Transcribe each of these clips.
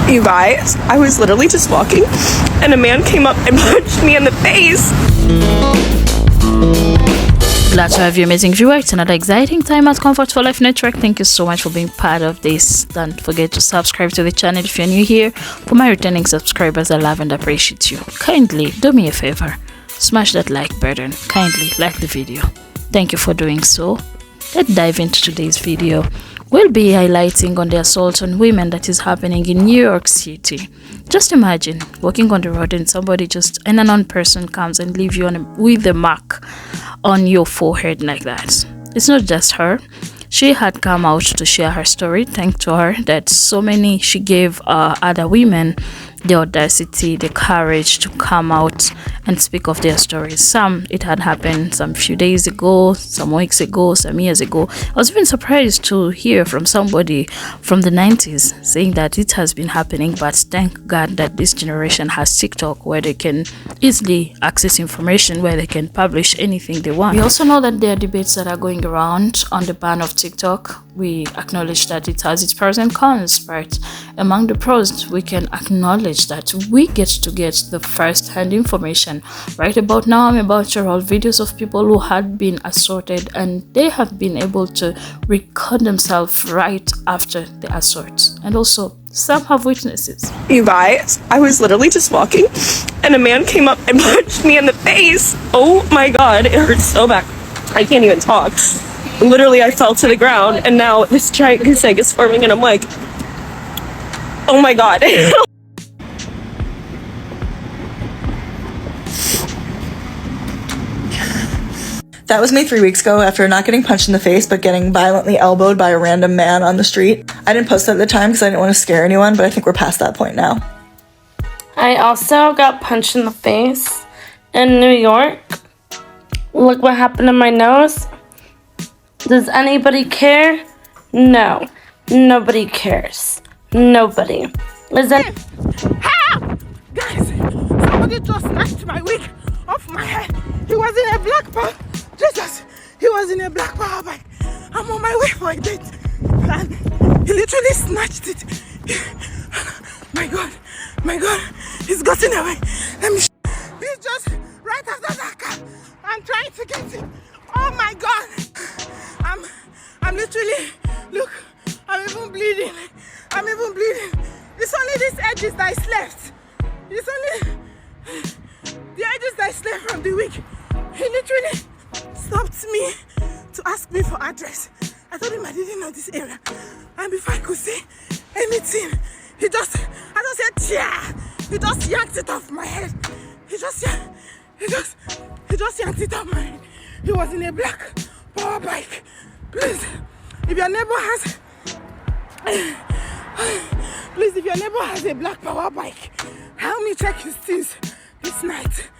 You guys, I was literally just walking and a man came up and punched me in the face. Glad to have you, amazing viewer. It's another exciting time at Comfort for Life Network. Thank you so much for being part of this. Don't forget to subscribe to the channel if you're new here. For my returning subscribers, I love and appreciate you. Kindly do me a favor, smash that like button. Kindly like the video. Thank you for doing so. Let's dive into today's video. We'll be highlighting on the assault on women that is happening in New York City. Just imagine walking on the road and somebody an unknown person comes and leave you with a mark on your forehead like that. It's not just her. She had come out to share her story. Thanks to her that she gave other women the audacity, the courage to come out and speak of their stories. It had happened some few days ago, some weeks ago, some years ago. I was even surprised to hear from somebody from the 90s saying that it has been happening, but thank God that this generation has TikTok where they can easily access information, where they can publish anything they want. We also know that there are debates that are going around on the ban of TikTok. We acknowledge that it has its pros and cons, but among the pros, we can acknowledge that we get the first-hand information. Right about now, I'm about to roll videos of people who had been assaulted and they have been able to record themselves right after the assault. And also, some have witnesses. You guys, I was literally just walking and a man came up and punched me in the face. Oh my God, it hurts so bad. I can't even talk. Literally, I fell to the ground and now this giant goose egg is forming and I'm like, oh my God. That was me 3 weeks ago after not getting punched in the face, but getting violently elbowed by a random man on the street. I didn't post that at the time because I didn't want to scare anyone, but I think we're past that point now. I also got punched in the face in New York. Look what happened to my nose. Does anybody care? No. Nobody cares. Nobody. Help! Guys, somebody just snatched my wig off my head. He was in a black power. Jesus, he was in a black power bike. I'm on my way for a date. And he literally snatched it. My God, he's gotten away. He's just right after that car. I'm trying to get him. Oh my God. I'm literally, look, I'm even bleeding. It's only these edges that is left. It's only the edges that is left from the wig. He literally stopped me to ask me for address. I told him I didn't know this area. And before I could say anything, I just said, yeah. He just yanked it off my head. He just yanked it off my head. He was in a black power bike. Please, if your neighbor has a black power bike, help me check his things this night.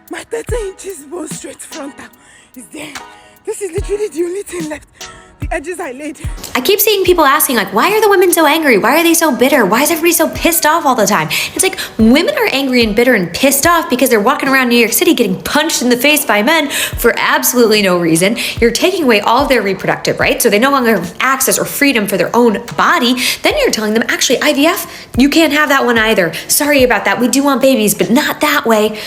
My 13 inches bone straight frontal is there. This is literally the only thing left. The edges I laid. I keep seeing people asking, like, why are the women so angry? Why are they so bitter? Why is everybody so pissed off all the time? It's like, women are angry and bitter and pissed off because they're walking around New York City getting punched in the face by men for absolutely no reason. You're taking away all of their reproductive rights, so they no longer have access or freedom for their own body. Then you're telling them, actually, IVF, you can't have that one either. Sorry about that. We do want babies, but not that way.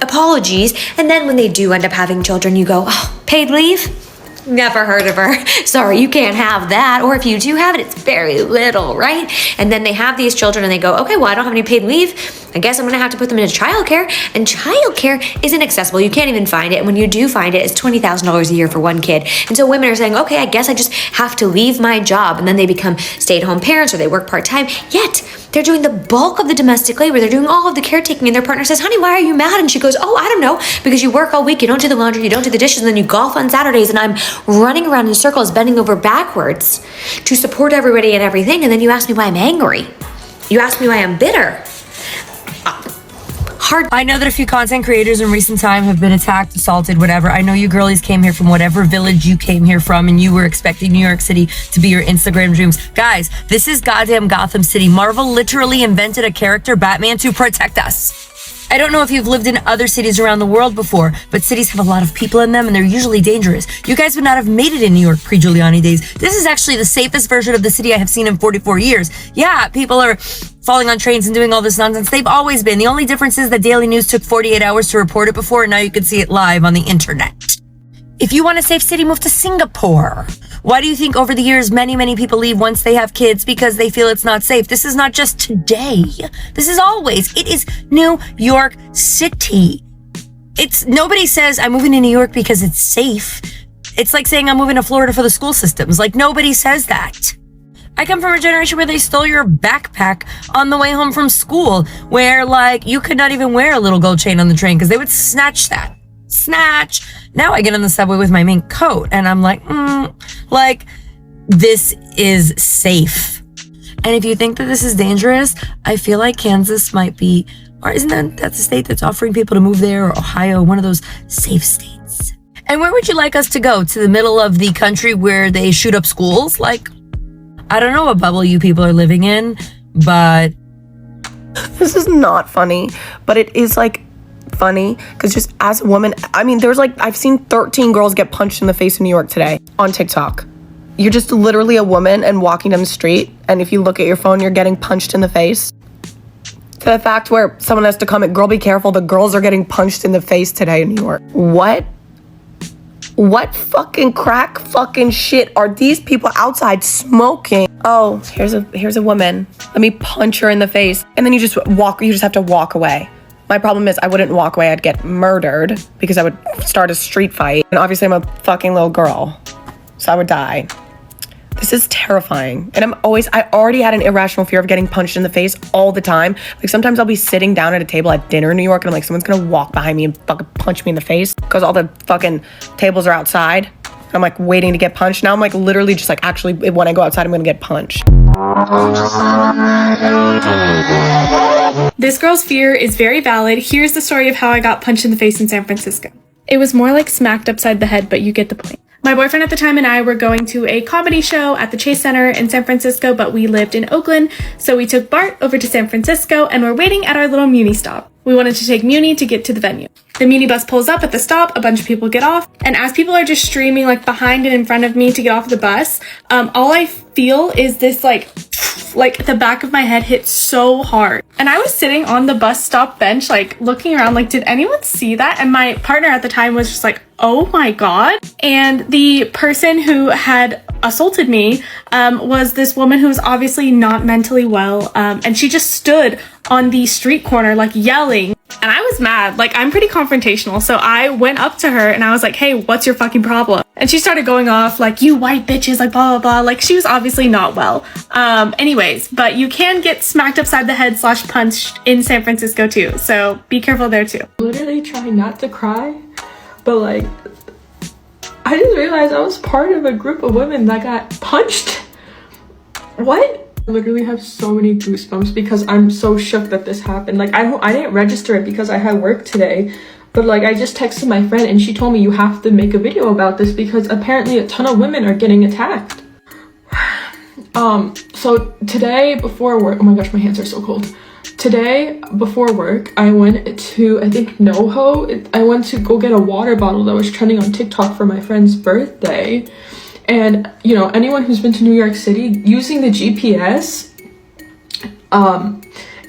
Apologies. And then when they do end up having children, you go, oh, paid leave? Never heard of her. Sorry, you can't have that. Or if you do have it, it's very little, right? And then they have these children and they go, okay, well, I don't have any paid leave. I guess I'm gonna have to put them into childcare. And childcare isn't accessible. You can't even find it. And when you do find it, it's $20,000 a year for one kid. And so women are saying, okay, I guess I just have to leave my job. And then they become stay-at-home parents or they work part-time. Yet, they're doing the bulk of the domestic labor. They're doing all of the caretaking. And their partner says, honey, why are you mad? And she goes, oh, I don't know. Because you work all week, you don't do the laundry, you don't do the dishes, and then you golf on Saturdays. And I'm running around in circles, bending over backwards to support everybody and everything. And then you ask me why I'm angry. You ask me why I'm bitter. Hard. I know that a few content creators in recent time have been attacked, assaulted, whatever. I know you girlies came here from whatever village you came here from and you were expecting New York City to be your Instagram dreams. Guys, this is goddamn Gotham City. Marvel literally invented a character, Batman, to protect us. I don't know if you've lived in other cities around the world before, but cities have a lot of people in them and they're usually dangerous. You guys would not have made it in New York pre-Giuliani days. This is actually the safest version of the city I have seen in 44 years. Yeah, people are falling on trains and doing all this nonsense. They've always been. The only difference is that Daily News took 48 hours to report it before, and now you can see it live on the internet. If you want a safe city, move to Singapore. Why do you think over the years many people leave once they have kids? Because they feel it's not safe. This is not just today. This is always. It is New York City. Nobody says I'm moving to New York because it's safe. It's like saying I'm moving to Florida for the school systems. Like, nobody says that. I come from a generation where they stole your backpack on the way home from school, where like you could not even wear a little gold chain on the train because they would snatch that. Snatch. Now I get on the subway with my mink coat and I'm like, this is safe. And if you think that this is dangerous, I feel like Kansas might be, or isn't that's a state that's offering people to move there, or Ohio, one of those safe states. And where would you like us to go? To the middle of the country where they shoot up schools? Like, I don't know what bubble you people are living in, but This is not funny, but it is like funny because just as a woman, I mean, there's like, I've seen 13 girls get punched in the face in New York today on TikTok. You're just literally a woman and walking down the street, and if you look at your phone, you're getting punched in the face. To the fact where someone has to comment, girl, be careful, the girls are getting punched in the face today in New York. What fucking crack fucking shit are these people outside smoking? Oh, here's a woman. Let me punch her in the face. And then you just have to walk away. My problem is I wouldn't walk away, I'd get murdered because I would start a street fight. And obviously I'm a fucking little girl, so I would die. This is terrifying. And I already had an irrational fear of getting punched in the face all the time. Like sometimes I'll be sitting down at a table at dinner in New York and I'm like, someone's gonna walk behind me and fucking punch me in the face because all the fucking tables are outside. I'm like waiting to get punched. Now I'm like literally just like, actually when I go outside, I'm gonna get punched. This girl's fear is very valid. Here's the story of how I got punched in the face in San Francisco. It was more like smacked upside the head, but you get the point. My boyfriend at the time and I were going to a comedy show at the Chase Center in San Francisco, but we lived in Oakland, so we took BART over to San Francisco and we're waiting at our little Muni stop. We wanted to take Muni to get to the venue. The Muni bus pulls up at the stop, a bunch of people get off, and as people are just streaming like behind and in front of me to get off the bus, all I feel is this like the back of my head hit so hard. And I was sitting on the bus stop bench, like looking around, like, did anyone see that? And my partner at the time was just like, oh my God. And the person who had assaulted me was this woman who was obviously not mentally well. And she just stood on the street corner, like yelling. And I was mad. Like, I'm pretty confrontational. So I went up to her and I was like, hey, what's your fucking problem? And she started going off like, you white bitches, like blah, blah, blah. Like, she was obviously not well. Anyways, but you can get smacked upside the head / punched in San Francisco too. So be careful there too. Literally trying not to cry, but like, I just realized I was part of a group of women that got punched. What? I literally have so many goosebumps because I'm so shook that this happened. Like, I didn't register it because I had work today, but like I just texted my friend and she told me you have to make a video about this because apparently a ton of women are getting attacked. So today before work, oh my gosh, my hands are so cold. Today before work, I went to, I think NoHo. I went to go get a water bottle that was trending on TikTok for my friend's birthday. And, you know, anyone who's been to New York City, using the GPS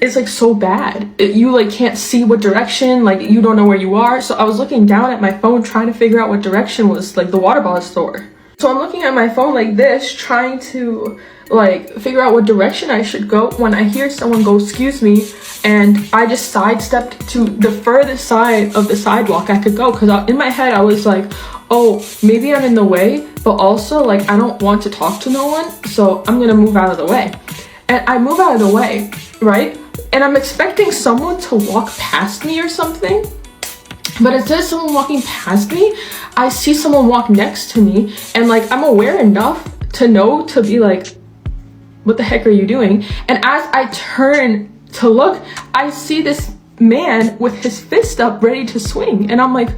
is like so bad. You like can't see what direction, like you don't know where you are. So I was looking down at my phone trying to figure out what direction was like the water bottle store. So I'm looking at my phone like this, trying to like figure out what direction I should go when I hear someone go, excuse me, and I just sidestepped to the furthest side of the sidewalk I could go, because in my head I was like, oh, maybe I'm in the way, but also like I don't want to talk to no one, so I'm gonna move out of the way. And I move out of the way, right? And I'm expecting someone to walk past me or something, but instead of someone walking past me, I see someone walk next to me, and like I'm aware enough to know to be like, what the heck are you doing? And as I turn to look, I see this man with his fist up ready to swing, and I'm like,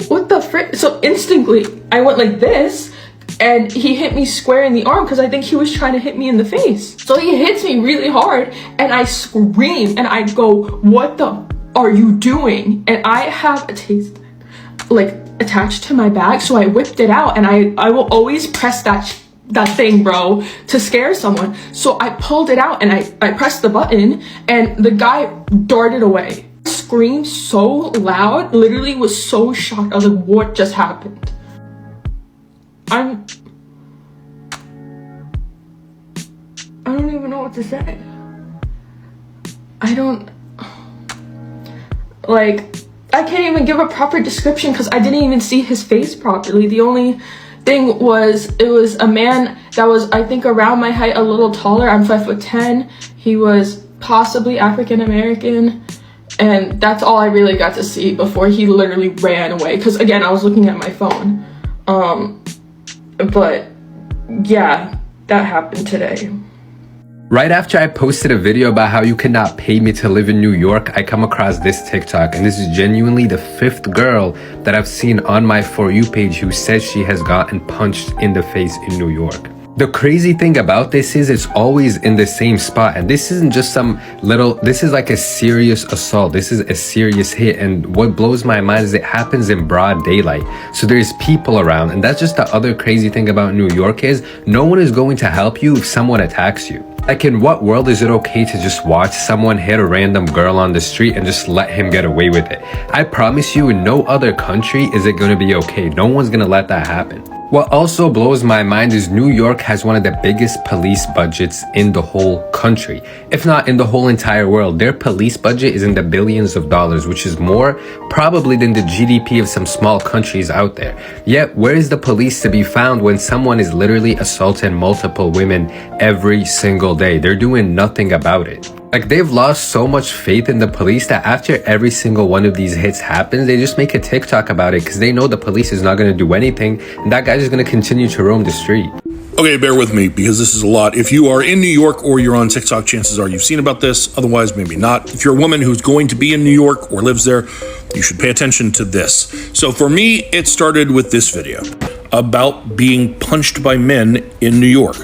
what the frick? So instantly I went like this, and he hit me square in the arm because I think he was trying to hit me in the face. So he hits me really hard and I scream and I go, what the? are you doing? And I have a taste like attached to my bag, so I whipped it out, and I will always press that thing, bro, to scare someone. So I pulled it out and I pressed the button, and the guy darted away. Screamed so loud, literally was so shocked. I was like, what just happened? I don't even know what to say. I can't even give a proper description because I didn't even see his face properly. The only thing was, it was a man that was, I think, around my height, a little taller. I'm 5'10". He was possibly African American, and that's all I really got to see before he literally ran away. Because again, I was looking at my phone. But yeah, that happened today. Right after I posted a video about how you cannot pay me to live in New York, I come across this TikTok, and this is genuinely the 5th girl that I've seen on my For You page who says she has gotten punched in the face in New York. The crazy thing about this is it's always in the same spot, and this isn't just some little, this is like a serious assault. This is a serious hit, and what blows my mind is it happens in broad daylight. So there's people around, and that's just the other crazy thing about New York is no one is going to help you if someone attacks you. Like, in what world is it okay to just watch someone hit a random girl on the street and just let him get away with it? I promise you, in no other country is it gonna be okay. No one's gonna let that happen. What also blows my mind is New York has one of the biggest police budgets in the whole country, if not in the whole entire world. Their police budget is in the billions of dollars, which is more probably than the GDP of some small countries out there. Yet, where is the police to be found when someone is literally assaulting multiple women every single day? They're doing nothing about it. Like, they've lost so much faith in the police that after every single one of these hits happens, they just make a TikTok about it because they know the police is not going to do anything, and that guy's just going to continue to roam the street. Okay, bear with me because this is a lot. If you are in New York or you're on TikTok, chances are you've seen about this. Otherwise, maybe not. If you're a woman who's going to be in New York or lives there, you should pay attention to this. So for me, it started with this video about being punched by men in New York.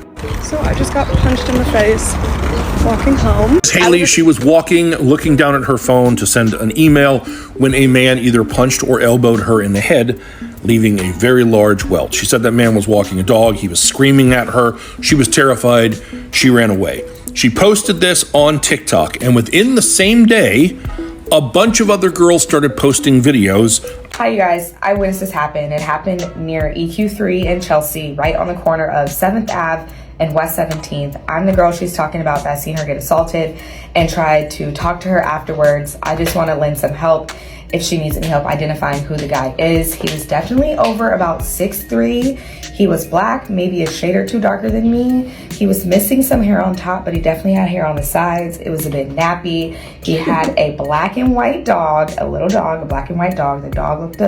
So I just got punched in the face walking home. Haley, she was walking, looking down at her phone to send an email when a man either punched or elbowed her in the head, leaving a very large welt. She said that man was walking a dog. He was screaming at her. She was terrified. She ran away. She posted this on TikTok, and within the same day, a bunch of other girls started posting videos. Hi, you guys. I witnessed this happen. It happened near EQ3 in Chelsea, right on the corner of 7th Ave and West 17th. I'm the girl she's talking about that seen her get assaulted and tried to talk to her afterwards. I just want to lend some help if she needs any help identifying who the guy is. He was definitely over about 6'3". He was black, maybe a shade or two darker than me. He was missing some hair on top, but he definitely had hair on the sides. It was a bit nappy. He had a black and white dog, a little dog, a black and white dog. The dog looked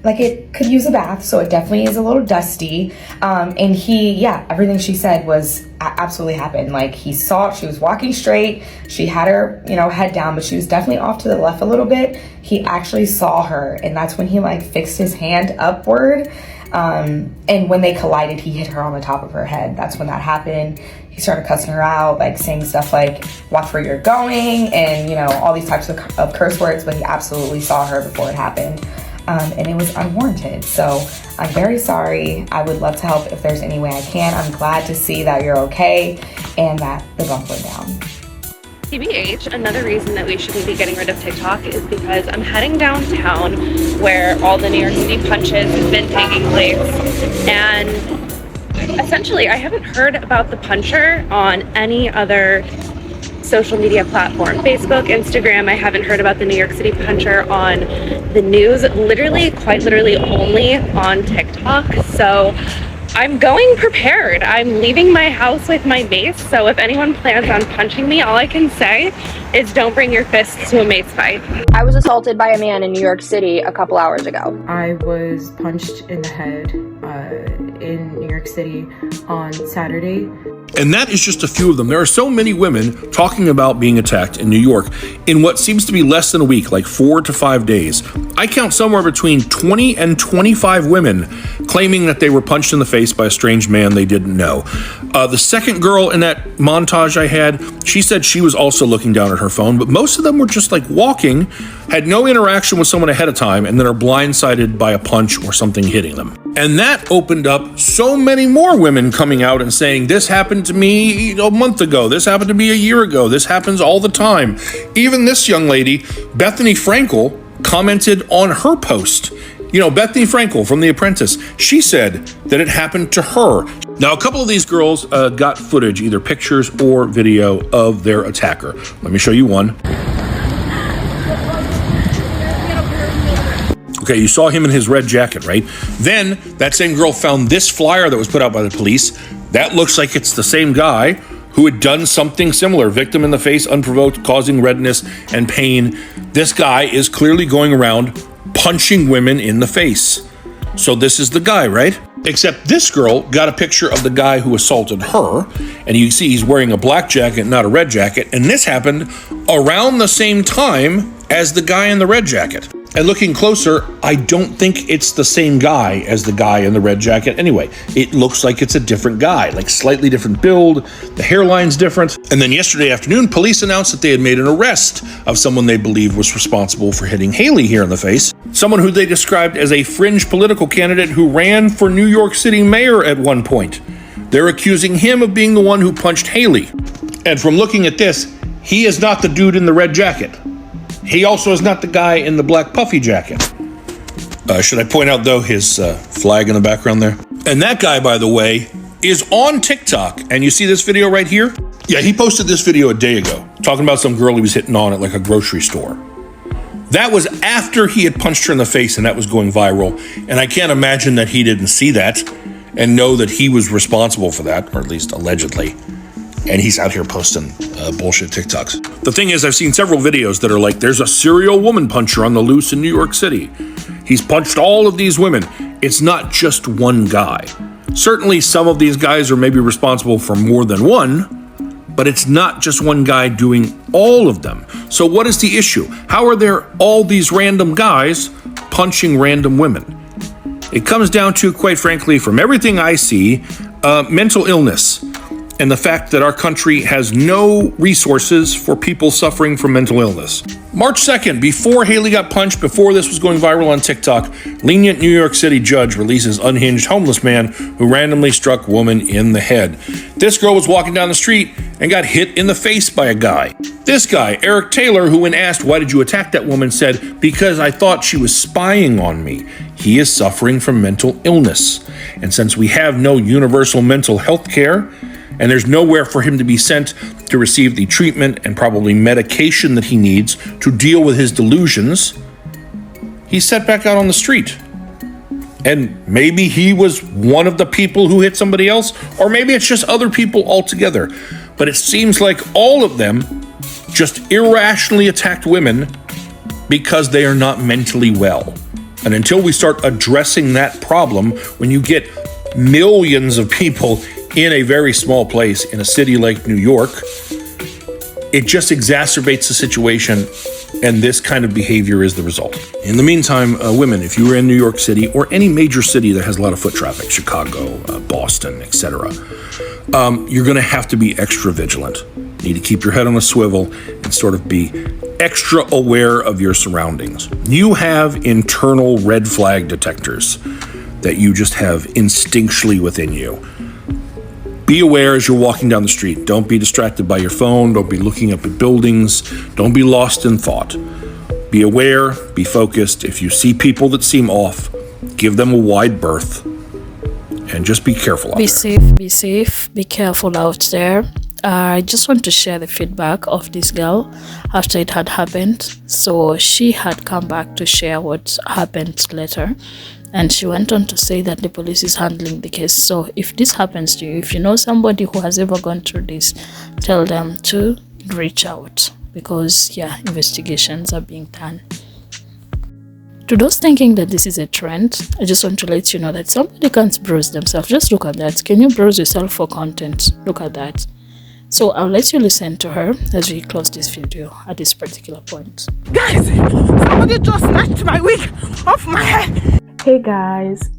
like it could use a bath, so it definitely is a little dusty. And everything she said was absolutely happened. Like, he saw, she was walking straight. She had her, head down, but she was definitely off to the left a little bit. He actually saw her, and that's when he fixed his hand upward. And when they collided, he hit her on the top of her head. That's when that happened. He started cussing her out, saying stuff like, watch where you're going, and, all these types of curse words, but he absolutely saw her before it happened. And it was unwarranted. So I'm very sorry. I would love to help if there's any way I can. I'm glad to see that you're okay and that the bump went down. TBH, another reason that we shouldn't be getting rid of TikTok is because I'm heading downtown where all the New York City punches have been taking place. And essentially, I haven't heard about the puncher on any other social media platform. Facebook, Instagram, I haven't heard about the New York City puncher on the news, quite literally only on TikTok. So I'm going prepared. I'm leaving my house with my mace, so if anyone plans on punching me, all I can say is don't bring your fists to a mace fight. I was assaulted by a man in New York City a couple hours ago. I was punched in the head in New York City on Saturday. And that is just a few of them. There are so many women talking about being attacked in New York in what seems to be less than a week, 4 to 5 days. I count somewhere between 20 and 25 women claiming that they were punched in the face by a strange man they didn't know. The second girl in that montage I had, she said she was also looking down at her phone, but most of them were just like walking, had no interaction with someone ahead of time, and then are blindsided by a punch or something hitting them. And that opened up so many more women coming out and saying, this happened to me a month ago, this happened to me a year ago, this happens all the time. Even this young lady, Bethany Frankel, commented on her post. You know, Bethany Frankel from The Apprentice, she said that it happened to her. Now, a couple of these girls got footage, either pictures or video of their attacker. Let me show you one. Okay, you saw him in his red jacket, right? Then that same girl found this flyer that was put out by the police. That looks like it's the same guy who had done something similar. Victim in the face, unprovoked, causing redness and pain. This guy is clearly going around punching women in the face. So this is the guy, right? Except this girl got a picture of the guy who assaulted her, and you see he's wearing a black jacket, not a red jacket, and this happened around the same time as the guy in the red jacket. And looking closer, I don't think it's the same guy as the guy in the red jacket anyway. It looks like it's a different guy, like slightly different build, the hairline's different. And then yesterday afternoon, police announced that they had made an arrest of someone they believe was responsible for hitting Haley here in the face. Someone who they described as a fringe political candidate who ran for New York City mayor at one point. They're accusing him of being the one who punched Haley. And from looking at this, he is not the dude in the red jacket. He also is not the guy in the black puffy jacket. Should I point out, though, his flag in the background there? And that guy, by the way, is on TikTok. And you see this video right here? Yeah, he posted this video a day ago, talking about some girl he was hitting on at like a grocery store. That was after he had punched her in the face, and that was going viral. And I can't imagine that he didn't see that and know that he was responsible for that, or at least allegedly. And he's out here posting bullshit TikToks. The thing is, I've seen several videos that are like, there's a serial woman puncher on the loose in New York City. He's punched all of these women. It's not just one guy. Certainly some of these guys are maybe responsible for more than one, but it's not just one guy doing all of them. So what is the issue? How are there all these random guys punching random women? It comes down to, quite frankly, from everything I see, mental illness. And the fact that our country has no resources for people suffering from mental illness. March 2nd, before Haley got punched, before this was going viral on TikTok, lenient New York City judge releases unhinged homeless man who randomly struck woman in the head. This girl was walking down the street and got hit in the face by a guy. This guy, Eric Taylor, who when asked, why did you attack that woman, said, because I thought she was spying on me. He is suffering from mental illness. And since we have no universal mental health care, and there's nowhere for him to be sent to receive the treatment and probably medication that he needs to deal with his delusions, he's set back out on the street. And maybe he was one of the people who hit somebody else, or maybe it's just other people altogether. But it seems like all of them just irrationally attacked women because they are not mentally well. And until we start addressing that problem, when you get millions of people in a very small place in a city like New York, it just exacerbates the situation, and this kind of behavior is the result. In the meantime, women, if you are in New York City or any major city that has a lot of foot traffic, Chicago, Boston, etc., you're going to have to be extra vigilant. You need to keep your head on a swivel and sort of be extra aware of your surroundings. You have internal red flag detectors that you just have instinctually within you. Be aware as you're walking down the street. Don't be distracted by your phone. Don't be looking up at buildings. Don't be lost in thought. Be aware, be focused. If you see people that seem off, give them a wide berth. And just be careful out there. Be safe, be careful out there. I just want to share the feedback of this girl after it had happened. So she had come back to share what happened later. And she went on to say that the police is handling the case. So if this happens to you, if you know somebody who has ever gone through this, tell them to reach out, because investigations are being done. To those thinking that this is a trend, I just want to let you know that somebody can't browse themselves. Just look at that. Can you browse yourself for content? Look at that. So I'll let you listen to her as we close this video at this particular point. Guys, somebody just snatched my wig off my head. Hey guys,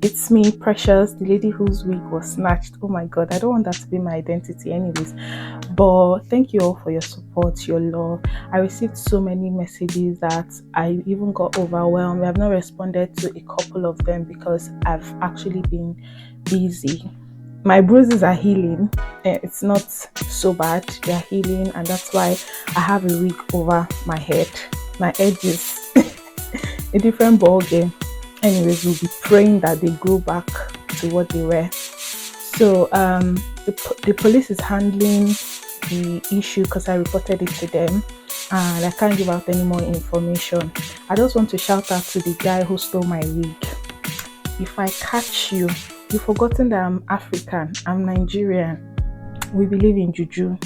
it's me, Precious, the lady whose wig was snatched. Oh my god, I don't want that to be my identity anyways. But thank you all for your support, your love. I received so many messages that I even got overwhelmed. I have not responded to a couple of them because I've actually been busy. My bruises are healing. It's not so bad, they're healing, and that's why I have a wig over my head. My head is a different ball game. Anyways, we'll be praying that they go back to what they were. So the police is handling the issue because I reported it to them, and I can't give out any more information. I just want to shout out to the guy who stole my wig. If I catch you, you've forgotten that I'm African, I'm Nigerian. We believe in juju.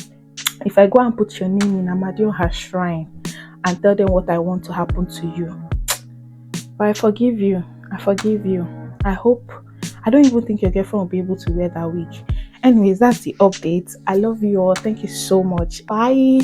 If I go and put your name in Amadioha shrine and tell them what I want to happen to you, but I forgive you. I forgive you. I don't even think your girlfriend will be able to wear that wig. Anyways, that's the update. I love you all. Thank you so much. Bye.